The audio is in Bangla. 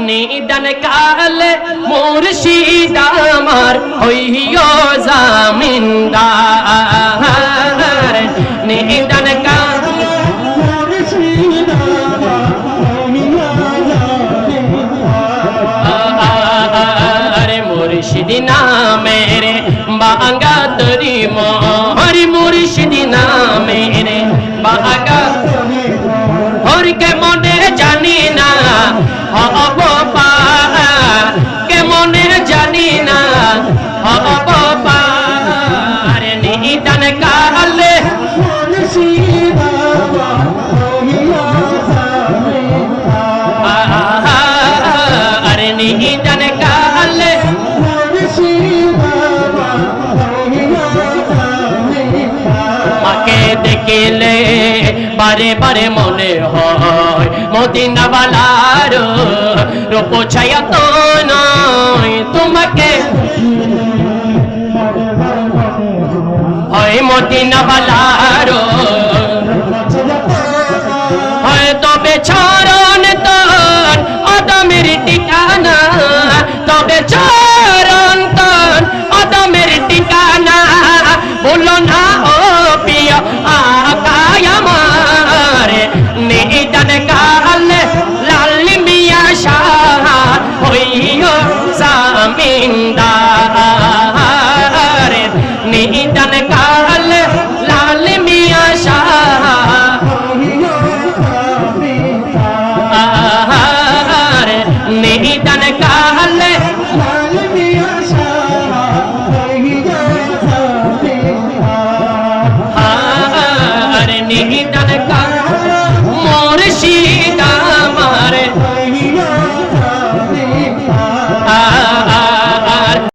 নিদান কালে মুর্শিদ আমার হইও জামিনদার নিদান কালে মুর্শিদ আমার মুর্শিদ নামের বাঙ্গা তরি মোর মুর্শিদ নামের বাঙ্গা और के मने जानी ना अब पार के मने जानी ना अब पार निदान काले अरे निदान काले माके देखले बारे बारे मने হয় মদিনা वालार रूप छाया तो नয় তোমাকে হয় মদিনা वाला